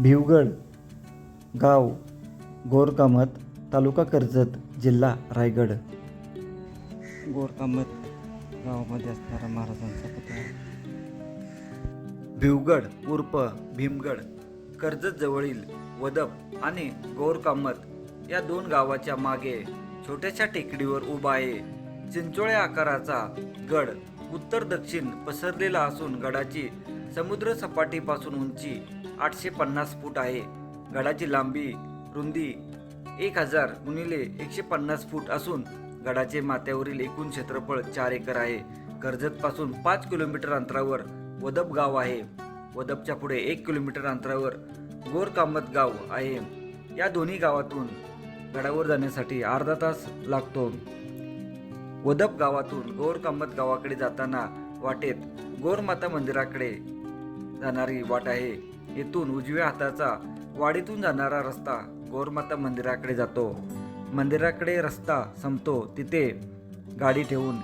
भिवगड गाव गोरकामत तालुका कर्जत जिल्हा रायगड. गोरकामत गावामध्ये असणारा महाराजांचा पुतळा. भिवगड उर्फ भीमगड कर्जत जवळील वदप आणि गोरकामत या दोन गावाच्या मागे छोट्याशा टेकडीवर उभा आहे. चिंचोळ्या आकाराचा गड उत्तर दक्षिण पसरलेला असून गडाची समुद्र सपाटीपासून उंची 850 फूट आहे. गडाची लांबी रुंदी 1000 × 150 फूट असून गडाचे माथ्यावरील एकूण क्षेत्रफळ 4 एकर आहे. कर्जत पासून 5 किलोमीटर अंतरावर वदप गाव आहे. वदपच्या पुढे 1 किलोमीटर अंतरावर गोरकामत गाव आहे. या दोन्ही गावातून गडावर जाण्यासाठी अर्धा तास लागतो. वदप गावातून गोरकामत गावाकडे जाताना वाटेत गोरमाता मंदिराकडे जाणारी वाट आहे. येथून उजव्या हाताचा वाडीतून जाणारा रस्ता गोरमाता मंदिराकडे जातो. मंदिराकडे रस्ता संपतो तिथे गाडी ठेवून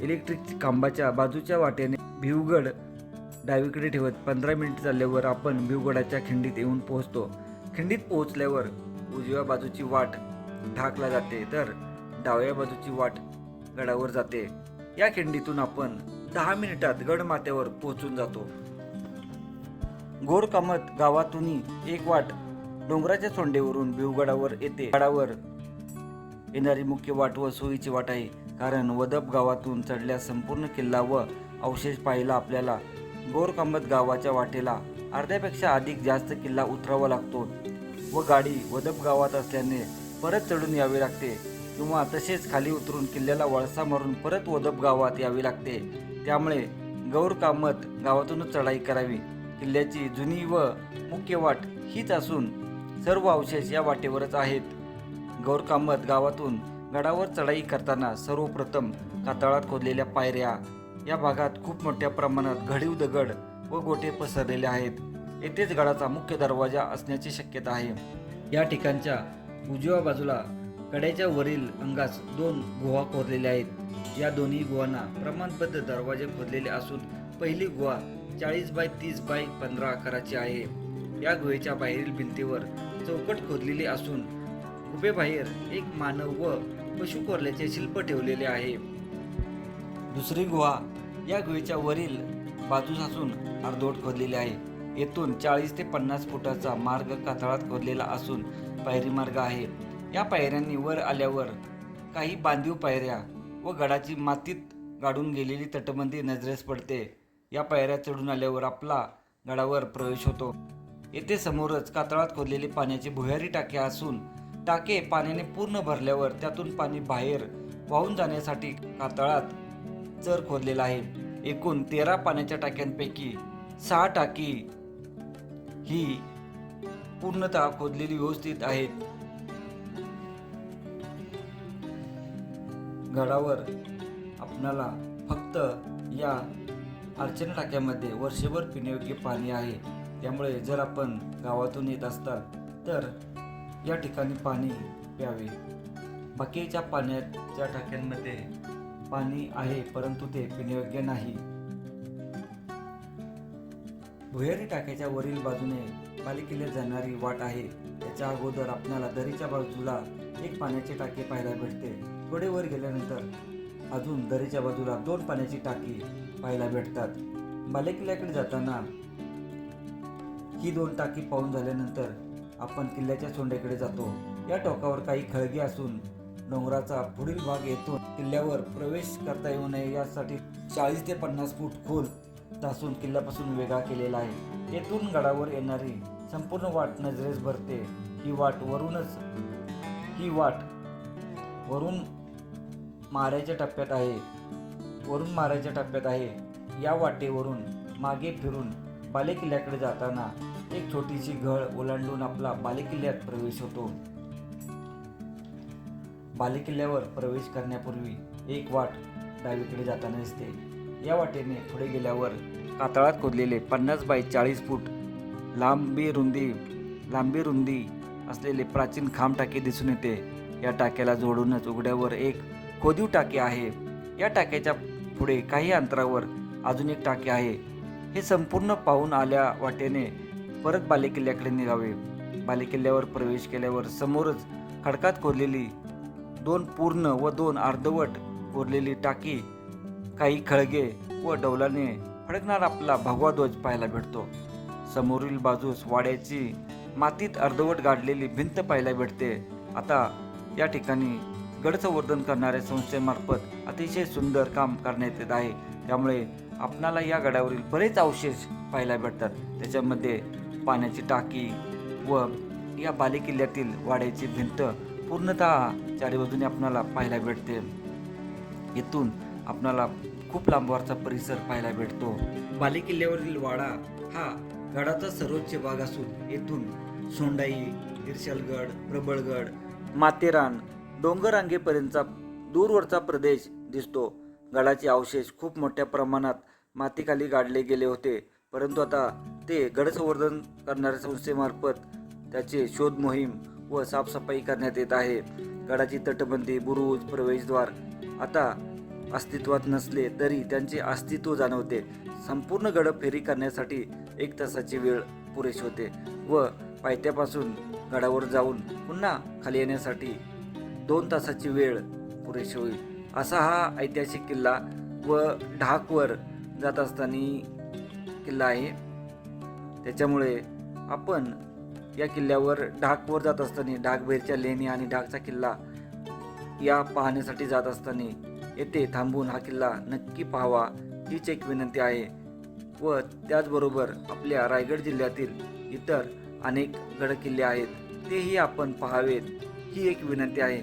इलेक्ट्रिक खांबाच्या बाजूच्या वाटेने भिवगड डावीकडे ठेवत 15 मिनिट चालल्यावर आपण भिवगडाच्या खिंडीत येऊन पोहोचतो. खिंडीत पोहोचल्यावर उजव्या बाजूची वाट ढाकला जाते तर डाव्या बाजूची वाट गडावर जाते. या खिंडीतून आपण 10 मिनिटात गडमाथ्यावर पोहोचून जातो. गोरकामत गावातूनही एक वाट डोंगराच्या सोंडेवरून भिवगडावर येते. गडावर येणारी मुख्य वाट व सोयीची वाट आहे, कारण वदप गावातून चढल्यास संपूर्ण किल्ला व अवशेष पाहायला आपल्याला गोरकामत गावाच्या वाटेला अर्ध्यापेक्षा अधिक जास्त किल्ला उतरावा लागतो व गाडी वदप गावात असल्याने परत चढून यावे लागते किंवा तसेच खाली उतरून किल्ल्याला वळसा मारून परत वदप गावात यावे लागते. त्यामुळे गोरकामत गावातूनच चढाई करावी. किल्ल्याची जुनी व मुख्य वाट हीच असून सर्व अवशेष या वाटेवरच आहेत. गोरकामत गावातून गडावर चढाई करताना सर्वप्रथम कातळात खोदलेल्या पायऱ्या. या भागात खूप मोठ्या प्रमाणात घडीव दगड व गोटे पसरलेले आहेत. येथेच गडाचा मुख्य दरवाजा असण्याची शक्यता आहे. या ठिकाणच्या उजव्या बाजूला कड्याच्या वरील अंगास 2 गुहा खोदलेल्या आहेत. या दोन्ही गुहांना प्रमाणबद्ध दरवाजे खोदलेले असून पहिली गुहा 40 बाय 30 बाय 15 आकाराची आहे. या गुहेच्या बाहेरील भिंतीवर चौकट खोदलेली असून गुहेबाहेर एक मानव व पशु कोरल्याचे शिल्प ठेवलेले आहे. दुसरी गुहा या गुहेच्या वरील बाजूस असून अर्धवट खोदलेली आहे. येथून 40 ते 50 फुटाचा मार्ग कातळात खोदलेला असून पायरी मार्ग आहे. या पायऱ्यांनी वर आल्यावर काही बांधीव पायऱ्या व गडाची मातीत गाडून गेलेली तटबंदी नजरेस पडते. या पायऱ्या चढून आल्यावर आपला गडावर प्रवेश होतो. येथे समोरच कातळात खोदलेले पाण्याचे भुयारी टाके असून टाके पाण्याने पूर्ण भरल्यावर त्यातून पाणी बाहेर वाहून जाण्यासाठी कातळात चर खोदलेला आहे. एकूण 13 पाण्याच्या टाक्यांपैकी 6 टाकी ही पूर्णतः खोदलेली व्यवस्थित आहेत. गडावर आपणाला फक्त या अर्चना टाक्यामध्ये वर्षभर पिण्यायोग्य पाणी आहे. त्यामुळे जर आपण गावातून येत असताल तर या ठिकाणी पाणी प्यावे. बाकीच्या पाण्याच्या टाक्यांमध्ये पाणी आहे परंतु ते पिण्यायोग्य नाही. भुयारी टाक्याच्या वरील बाजूने बालेकिल्ल्यात जाणारी वाट आहे. त्याच्या अगोदर आपल्याला दरीच्या बाजूला एक पाण्याची टाकी पाहायला भेटते. थोडे वर गेल्यानंतर अजून दरीच्या बाजूला 2 पाण्याची टाकी पाहायला भेटतात. बालेकिल्ल्याकडे जाताना ही 2 टाकी पाहून झाल्यानंतर आपण किल्ल्याच्या सोंडेकडे जातो. या टोकावर काही खळगी असून डोंगराचा पुढील भाग येथून किल्ल्यावर प्रवेश करता येऊ नये यासाठी 40 ते 50 फूट खोल तासून किल्ल्यापासून वेगळा केलेला आहे. येथून गडावर येणारी संपूर्ण वाट नजरेस भरते. ही वाट वरून माऱ्याच्या टप्प्यात आहे. या वाटेवरून मागे फिरून बालेकिल्ल्याकडे जाताना एक छोटीशी घळ ओलांडून आपला बालेकिल्ल्यात प्रवेश होतो. बालेकिल्ल्यावर प्रवेश करण्यापूर्वी एक वाट डावीकडे जाताना दिसते. या वाटेने पुढे गेल्यावर कातळात खोदलेले 50 बाय 40 फूट लांबी रुंदी असलेले प्राचीन खांब टाके दिसून येते. या टाक्याला जोडूनच उघड्यावर एक खोदीव टाके आहे. या टाक्याच्या पुढे काही अंतरावर अजून एक टाके आहे. हे संपूर्ण पाहून आल्या वाटेने परत बालेकिल्ल्याकडे निघावे. बालेकिल्ल्यावर प्रवेश केल्यावर समोरच खडकात कोरलेली 2 पूर्ण व 2 अर्धवट कोरलेली टाकी, काही खळगे व डौलाने फडकणारा आपला भगवा ध्वज पाहायला भेटतो. समोरील बाजूस वाड्याची मातीत अर्धवट गाडलेली भिंत पाहायला भेटते. आता या ठिकाणी गडसंवर्धन करणाऱ्या संस्थेमार्फत अतिशय सुंदर काम करण्यात येत आहे. त्यामुळे आपणाला या गडावरील बरेच अवशेष पाहायला भेटतात. त्याच्यामध्ये पाण्याची टाकी व या बालेकिल्ल्यातील वाड्याची भिंत पूर्णतः चारी बाजूने आपणाला पाहायला भेटते. इथून आपणाला खूप लांबवरचा परिसर पाहायला भेटतो. बालेकिल्ल्यावरील वाडा हा गडाचा सर्वोच्च भाग असून येथून सोंडाई, इर्शालगड, प्रबळगड, माथेरान, डोंगररांगेपर्यंतचा दूरवरचा प्रदेश दिसतो. गडाचे अवशेष खूप मोठ्या प्रमाणात मातीखाली गाडले गेले होते, परंतु आता ते गडसंवर्धन करणाऱ्या संस्थेमार्फत त्याचे शोध मोहीम व साफसफाई करण्यात येत आहे. गडाची तटबंदी, बुरुज, प्रवेशद्वार आता अस्तित्वात नसले तरी त्यांचे अस्तित्व जाणवते. संपूर्ण गड फेरी करण्यासाठी 1 तासाची वेळ पुरेशी होते व पायथ्यापासून गडावर जाऊन पुन्हा खाली येण्यासाठी 2 तासाची वेळ पुरेशी होईल. असा हा ऐतिहासिक किल्ला व ढाकवर जात असताना किल्ला आहे. त्याच्यामुळे आपण या किल्ल्यावर ढाकवर जात असताना ढाकबैरच्या लेणी आणि ढाकचा किल्ला या पाहण्यासाठी जात असताना येथे थांबून हा किल्ला नक्की पाहावा हीच एक विनंती आहे. व त्याचबरोबर आपल्या रायगड जिल्ह्यातील इतर अनेक गडकिल्ले आहेत, तेही आपण पाहावेत ही एक विनंती आहे.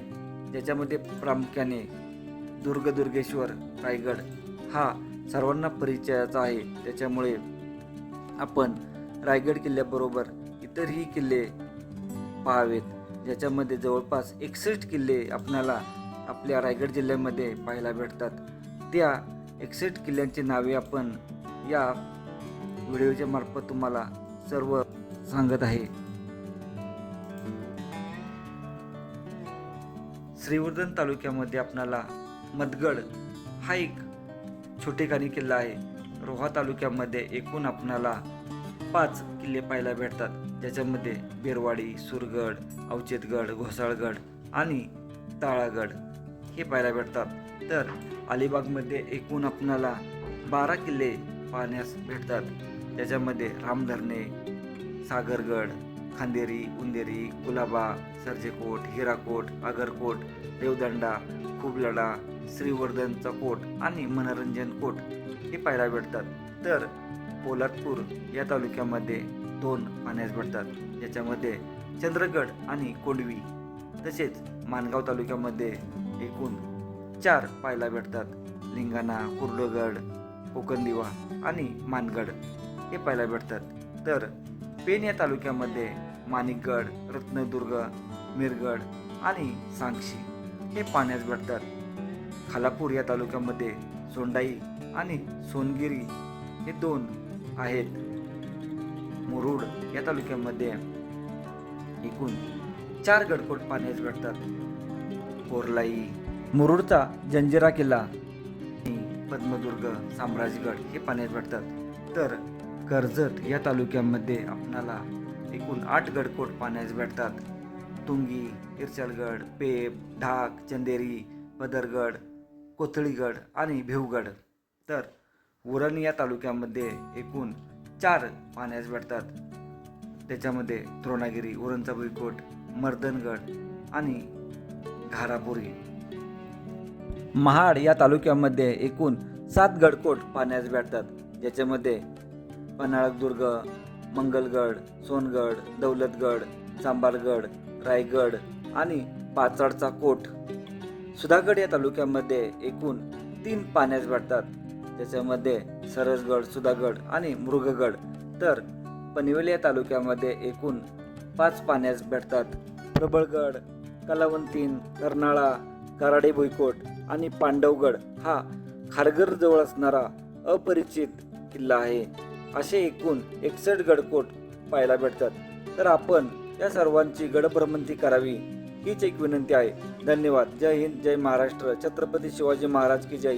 ज्याच्यामध्ये प्रामुख्याने दुर्गेश्वर रायगड हा सर्वांना परिचयाचा आहे. त्याच्यामुळे आपण रायगड किल्ल्याबरोबर इतरही किल्ले पाहावेत. ज्याच्यामध्ये जवळपास 61 किल्ले आपल्याला आपल्या रायगड जिल्ह्यामध्ये पाहायला भेटतात. त्या 61 किल्ल्यांची नावे आपण या व्हिडिओच्या मार्फत तुम्हाला सर्व सांगत आहे. श्रीवर्धन तालुक्यामध्ये आपणाला मदगड हा एक छोटेखानी किल्ला आहे. रोहा तालुक्यामध्ये एकूण आपणाला 5 किल्ले पाहायला भेटतात. ज्याच्यामध्ये बेरवाडी, सुरगड, अवचेतगड, घोसाळगड आणि ताळागड हे पाहायला भेटतात. तर अलिबागमध्ये एकूण आपणाला 12 किल्ले पाहण्यास भेटतात. त्याच्यामध्ये रामधरणे, सागरगड, खांदेरी, उंदेरी, कुलाबा, सर्जेकोट, हिराकोट, आगरकोट, देवदंडा, खुबलडा, श्रीवर्धनचा कोट आणि मनोरंजन कोट हे पाहायला भेटतात. तर पोलादपूर या तालुक्यामध्ये 2 पाहण्यास भेटतात. ज्याच्यामध्ये चंद्रगड आणि कोंडवी. तसेच माणगाव तालुक्यामध्ये एकूण 4 पाहायला भेटतात. लिंगाणा, कुर्डगड, कोकणदिवा आणि मानगड हे पाहायला भेटतात. तर पेन या तालुक्यामध्ये माणिकगड, रत्नदुर्ग, मिरगड आणि सांगशी हे पाहण्यास भेटतात. खालापूर या तालुक्यामध्ये सोंडाई आणि सोनगिरी हे 2 आहेत. मुरुड या तालुक्यामध्ये एकूण 4 गडकोट पाहण्यास भेटतात. कोरलाई, मुरुडचा जंजिरा किल्ला आणि पद्मदुर्ग, साम्राजगड हे पाहण्यास भेटतात. तर कर्जत या तालुक्यामध्ये आपणाला एकूण 8 गडकोट पाहण्यास भेटतात. तुंगी, इर्शालगड, पेब, ढाक, चंदेरी, पदरगड, कोथळीगड आणि भिवगड. तर उरण या तालुक्यामध्ये एकूण 4 पाहण्यास भेटतात. त्याच्यामध्ये द्रोणागिरी, उरणचा भुईकोट, मर्दनगड आणि घारापुरी. महाड या तालुक्यामध्ये एकूण 7 गडकोट पाहण्यास भेटतात. ज्याच्यामध्ये पन्हाळगदुर्ग, मंगलगड, सोनगड, दौलतगड, चांबारगड, रायगड आणि पाचाडचा कोट. सुधागड या तालुक्यामध्ये एकूण 3 पाहण्यास भेटतात. त्याच्यामध्ये सरसगड, सुधागड आणि मृगगड. तर पनवेल या तालुक्यामध्ये एकूण 5 पाहण्यास भेटतात. प्रबळगड, कलावंतीन, कर्नाळा, कराडे भुईकोट आणि पांडवगड हा खारघर जवळ असणारा अपरिचित किल्ला आहे. असे एकूण 61 गडकोट पाहायला भेटतात. तर आपण या सर्वांची गडभ्रमंती करावी हीच एक विनंती आहे. धन्यवाद. जय हिंद, जय महाराष्ट्र. छत्रपती शिवाजी महाराज की जय.